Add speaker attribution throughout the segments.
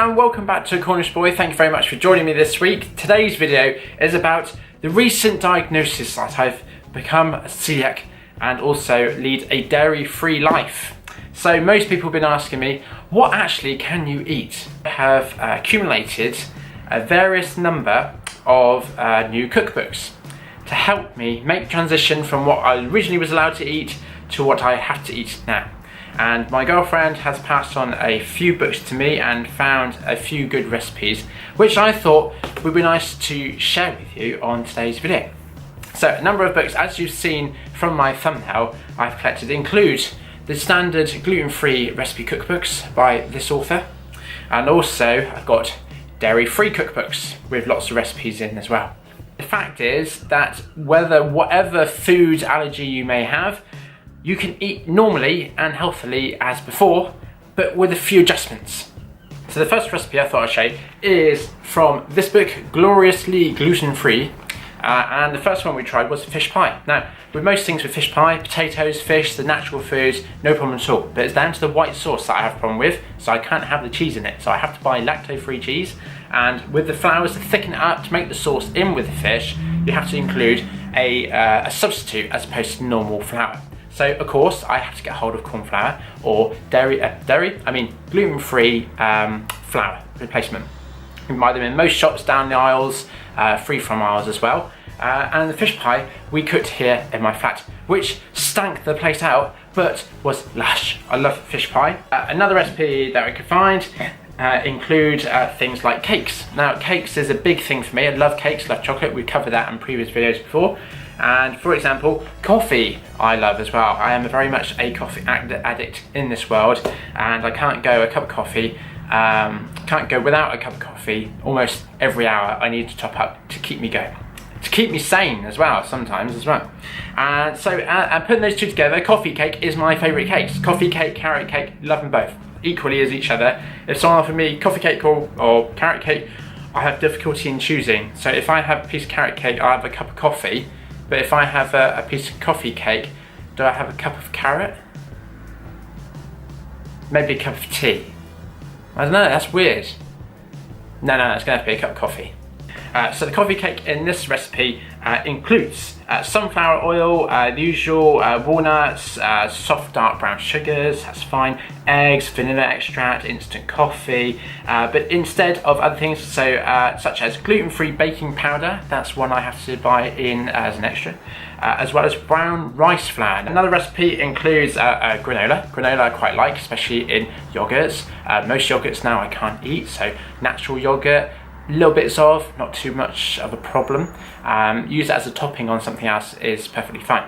Speaker 1: and welcome back to Cornish Boy. Thank you very much for joining me this week. Today's video is about the recent diagnosis that I've become a celiac and also lead a dairy-free life. So most people have been asking me, what actually can you eat? I have accumulated a various number of new cookbooks to help me make transition from what I originally was allowed to eat to what I have to eat now. And my girlfriend has passed on a few books to me and found a few good recipes, which I thought would be nice to share with you on today's video. So a number of books, as you've seen from my thumbnail, I've collected include the standard gluten-free recipe cookbooks by this author, and also I've got dairy-free cookbooks with lots of recipes in as well. The fact is that whatever food allergy you may have, you can eat normally and healthily as before, but with a few adjustments. So the first recipe I thought I'd show you is from this book, Gloriously Gluten-Free. And the first one we tried was fish pie. Now, with most things with fish pie, potatoes, fish, the natural foods, no problem at all. But it's down to the white sauce that I have a problem with, so I can't have the cheese in it. So I have to buy lacto-free cheese. And with the flours to thicken it up, to make the sauce in with the fish, you have to include a substitute as opposed to normal flour. So of course, I have to get hold of corn flour or gluten-free flour replacement. You can buy them in most shops down the aisles, free from aisles as well. And the fish pie we cooked here in my flat, which stank the place out, but was lush. I love fish pie. Another recipe that I could find include things like cakes. Now, cakes is a big thing for me. I love cakes, love chocolate. We've covered that in previous videos before. And for example, coffee I love as well. I am very much a coffee addict in this world, and I can't go without a cup of coffee almost every hour. I need to top up to keep me going, to keep me sane as well sometimes as well. And so putting those two together, coffee cake is my favourite cakes. Coffee cake, carrot cake, love them both equally as each other. If someone offered me coffee cake or carrot cake, I have difficulty in choosing. So if I have a piece of carrot cake, I have a cup of coffee. But if I have a piece of coffee cake, do I have a cup of carrot? Maybe a cup of tea. I don't know, that's weird. No, it's going to have to be a cup of coffee. So the coffee cake in this recipe includes sunflower oil, the usual walnuts, soft dark brown sugars, that's fine, eggs, vanilla extract, instant coffee, but instead of other things, so such as gluten-free baking powder, that's one I have to buy in as an extra, as well as brown rice flour. Another recipe includes granola. Granola I quite like, especially in yogurts. Most yogurts now I can't eat, so natural yogurt, little bits of, not too much of a problem. Use it as a topping on something else is perfectly fine.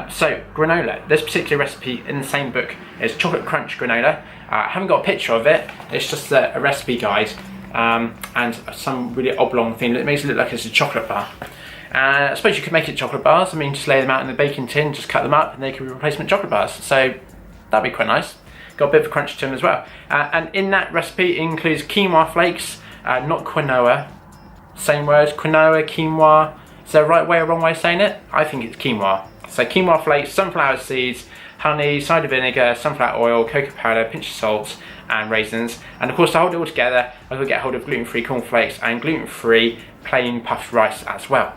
Speaker 1: So granola, this particular recipe in the same book is chocolate crunch granola. I haven't got a picture of it, it's just a recipe guide and some really oblong thing that makes it look like it's a chocolate bar. I suppose you could make it chocolate bars. I mean, just lay them out in the baking tin, just cut them up and they could be replacement chocolate bars. So that'd be quite nice. Got a bit of a crunch to them as well. And in that recipe includes quinoa flakes, not quinoa, same word, quinoa, quinoa. Is there a right way or wrong way of saying it? I think it's quinoa. So quinoa flakes, sunflower seeds, honey, cider vinegar, sunflower oil, cocoa powder, pinch of salt, and raisins. And of course, to hold it all together, I will get hold of gluten-free cornflakes and gluten-free plain puffed rice as well.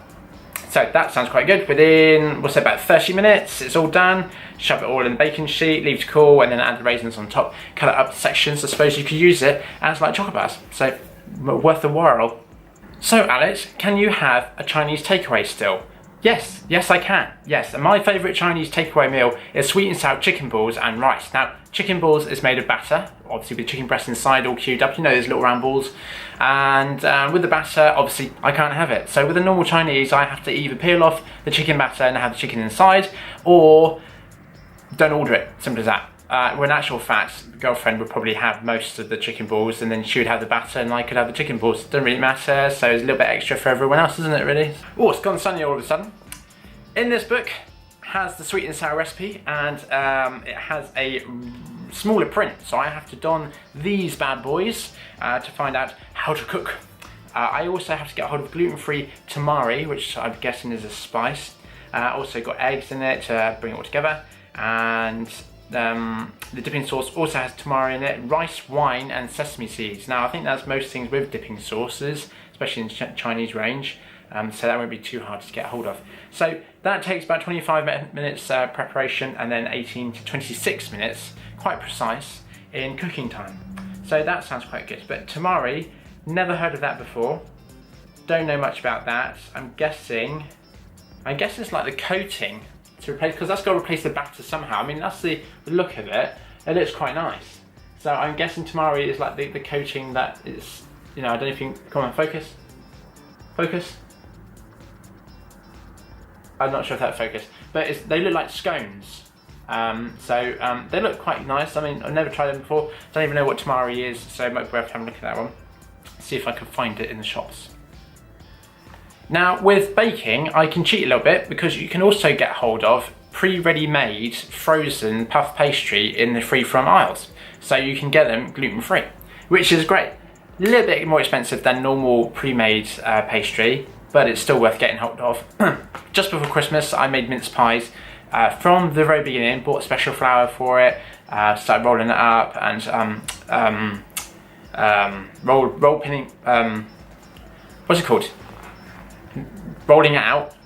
Speaker 1: So that sounds quite good. Within, we'll say about 30 minutes, it's all done. Shove it all in the baking sheet, leave it to cool, and then add the raisins on top. Cut it up to sections. I suppose you could use it as like chocolate bars. So worth the while. So Alex, can you have a Chinese takeaway still? Yes I can. Yes, and my favourite Chinese takeaway meal is sweet and sour chicken balls and rice. Now, chicken balls is made of batter, obviously with chicken breast inside all queued up, you know, those little round balls. And with the batter, obviously, I can't have it. So with a normal Chinese, I have to either peel off the chicken batter and have the chicken inside, or don't order it, simple as that. Well, in actual fact, the girlfriend would probably have most of the chicken balls and then she would have the batter and I could have the chicken balls. Doesn't really matter, so it's a little bit extra for everyone else, isn't it, really? Oh, it's gone sunny all of a sudden. In this book has the sweet and sour recipe, and it has a smaller print, so I have to don these bad boys to find out how to cook. I also have to get hold of gluten-free tamari, which I'm guessing is a spice. Also got eggs in it to bring it all together, and the dipping sauce also has tamari in it, rice, wine and sesame seeds. Now I think that's most things with dipping sauces, especially in the Chinese range, so that won't be too hard to get hold of. So that takes about 25 minutes preparation and then 18 to 26 minutes, quite precise, in cooking time. So that sounds quite good. But tamari, never heard of that before, don't know much about that. I'm guessing it's like the coating to replace, because that's got to replace the batter somehow. I mean, that's the look of it. It looks quite nice. So I'm guessing tamari is like the coating that is, I don't know if you can, come on, focus. I'm not sure if that focused, but they look like scones. They look quite nice. I mean, I've never tried them before. Don't even know what tamari is, so it might be worth having a look at that one. See if I can find it in the shops. Now with baking, I can cheat a little bit because you can also get hold of pre-ready made frozen puff pastry in the free from aisles. So you can get them gluten-free, which is great. A little bit more expensive than normal pre-made pastry, but it's still worth getting hold of. Just before Christmas, I made mince pies. From the very beginning, bought special flour for it, started rolling it up and roll pinning, what's it called? Rolling it out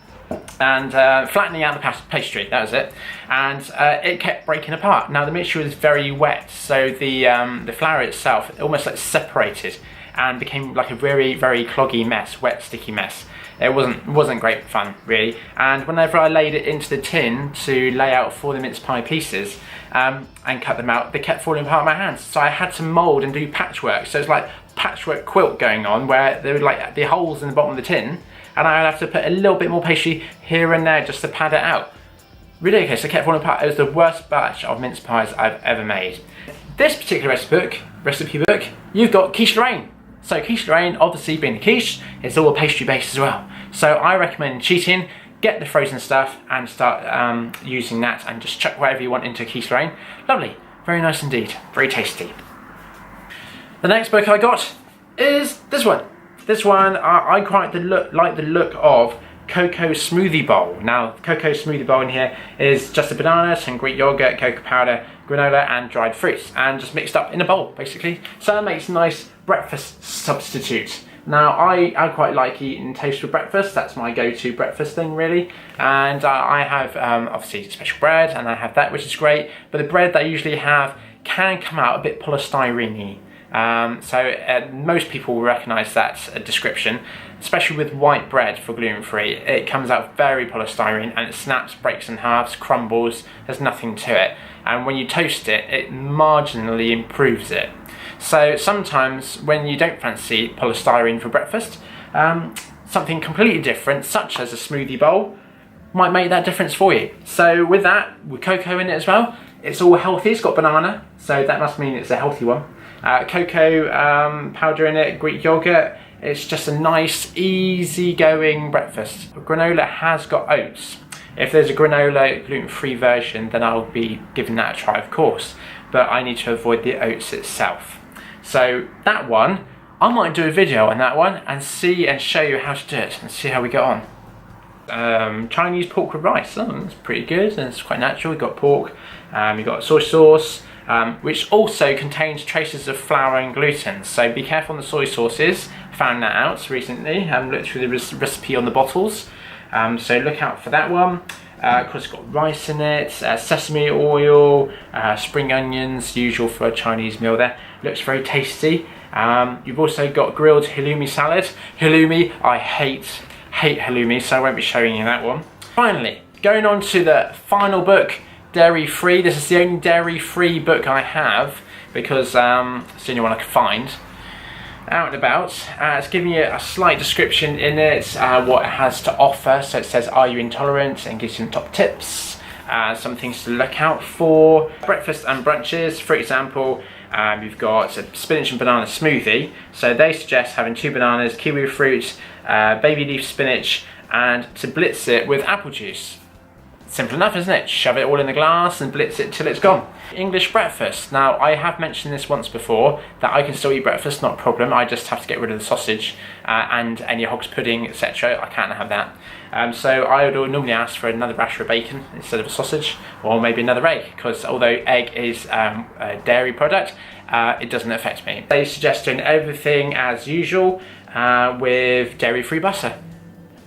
Speaker 1: and flattening out the pastry, that was it. And it kept breaking apart. Now the mixture was very wet, so the flour itself almost like separated and became like a very, very cloggy mess, wet, sticky mess. It wasn't great fun, really. And whenever I laid it into the tin to lay out for the mince pie pieces and cut them out, they kept falling apart in my hands. So I had to mould and do patchwork. So it's like patchwork quilt going on, where there were like the holes in the bottom of the tin, and I would have to put a little bit more pastry here and there just to pad it out. Ridiculous, it kept falling apart. It was the worst batch of mince pies I've ever made. This particular recipe book, you've got quiche Lorraine. So quiche Lorraine, obviously being the quiche, it's all pastry based as well. So I recommend cheating, get the frozen stuff and start using that, and just chuck whatever you want into quiche Lorraine. Lovely, very nice indeed, very tasty. The next book I got is this one. This one, I quite like the look of Cocoa Smoothie Bowl. Now, Cocoa Smoothie Bowl in here is just a banana, some Greek yogurt, cocoa powder, granola and dried fruits, and just mixed up in a bowl, basically. So that makes a nice breakfast substitute. Now, I quite like eating toast for breakfast. That's my go-to breakfast thing, really. And I have, obviously, special bread, and I have that, which is great. But the bread that I usually have can come out a bit polystyrene-y. Most people will recognise that description, especially with white bread for gluten-free. It comes out very polystyrene and it snaps, breaks in halves, crumbles, there's nothing to it. And when you toast it, it marginally improves it. So sometimes when you don't fancy polystyrene for breakfast, something completely different, such as a smoothie bowl, might make that difference for you. So with that, with cocoa in it as well, it's all healthy. It's got banana, so that must mean it's a healthy one. Cocoa powder in it, Greek yogurt. It's just a nice, easy-going breakfast. Granola has got oats. If there's a granola gluten-free version, then I'll be giving that a try, of course. But I need to avoid the oats itself. So that one, I might do a video on that one and show you how to do it and see how we get on. Chinese pork with rice. Oh, that's pretty good and it's quite natural. We've got pork, you've got soy sauce, which also contains traces of flour and gluten. So be careful on the soy sauces. Found that out recently. Looked through the recipe on the bottles. So look out for that one. Of course, it's got rice in it, sesame oil, spring onions, usual for a Chinese meal there. Looks very tasty. You've also got grilled halloumi salad. Halloumi, I hate halloumi, so I won't be showing you that one. Finally, going on to the final book, dairy free. This is the only dairy free book I have because it's the only one I could find out and about. It's giving you a slight description in it, what it has to offer. So it says, are you intolerant, and gives you some top tips, some things to look out for. Breakfast and brunches, for example, you've got a spinach and banana smoothie. So they suggest having 2 bananas, kiwi fruit, baby leaf spinach, and to blitz it with apple juice. Simple enough, isn't it? Shove it all in the glass and blitz it till it's gone. English breakfast. Now, I have mentioned this once before, that I can still eat breakfast, not a problem. I just have to get rid of the sausage and any hog's pudding, etc. I can't have that. So I would normally ask for another rasher of bacon instead of a sausage, or maybe another egg, because although egg is a dairy product, it doesn't affect me. They suggest doing everything as usual with dairy-free butter.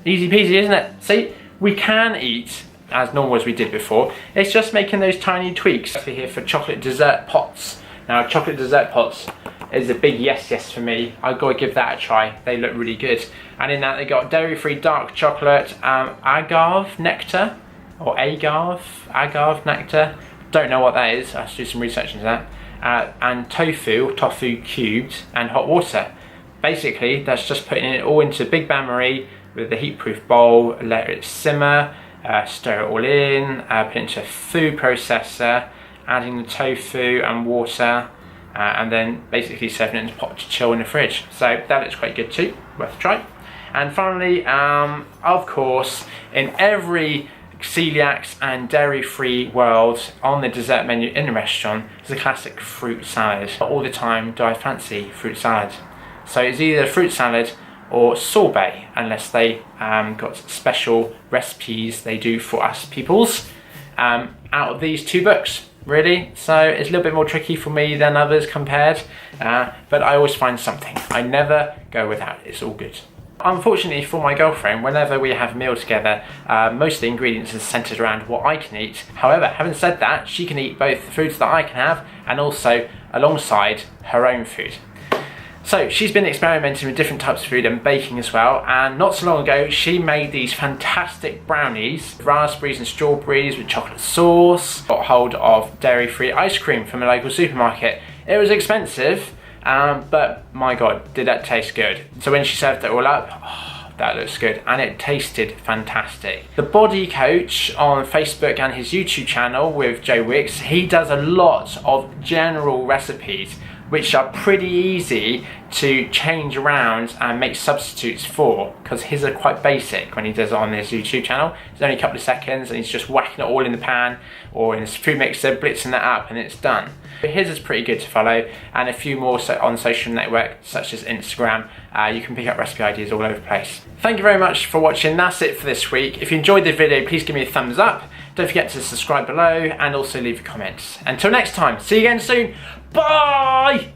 Speaker 1: Easy peasy, isn't it? See, we can eat as normal as we did before. It's just making those tiny tweaks. We're here for chocolate dessert pots. Now, chocolate dessert pots is a big yes for me. I've got to give that a try. They look really good. And in that they got dairy-free dark chocolate, agave nectar, or agave nectar. Don't know what that is. I have to do some research into that. And tofu cubed, and hot water. Basically, that's just putting it all into Big Bain Marie with the heat-proof bowl, let it simmer, stir it all in, put it into a food processor, adding the tofu and water, and then basically serving it in a pot to chill in the fridge. So that looks quite good too, worth a try. And finally, of course, in every celiacs and dairy-free world, on the dessert menu in the restaurant is a classic fruit salad. Not all the time do I fancy fruit salad. So it's either fruit salad or sorbet, unless they got special recipes they do for us peoples out of these two books, really. So it's a little bit more tricky for me than others compared, but I always find something. I never go without it. It's all good. Unfortunately for my girlfriend, whenever we have a meal together, most of the ingredients are centered around what I can eat. However, having said that, she can eat both the foods that I can have and also alongside her own food. So she's been experimenting with different types of food and baking as well, and not so long ago she made these fantastic brownies, raspberries and strawberries with chocolate sauce. Got hold of dairy-free ice cream from a local supermarket. It was expensive, but my god, did that taste good. So when she served it all up, that looks good, and it tasted fantastic. The Body Coach on Facebook and his YouTube channel with Joe Wicks, he does a lot of general recipes which are pretty easy to change around and make substitutes for, because his are quite basic when he does it on his YouTube channel. It's only a couple of seconds and he's just whacking it all in the pan or in his food mixer, blitzing that up, and it's done. But his is pretty good to follow, and a few more on social networks such as Instagram. You can pick up recipe ideas all over the place. Thank you very much for watching. That's it for this week. If you enjoyed the video, please give me a thumbs up. Don't forget to subscribe below and also leave a comment. Until next time, see you again soon. Bye!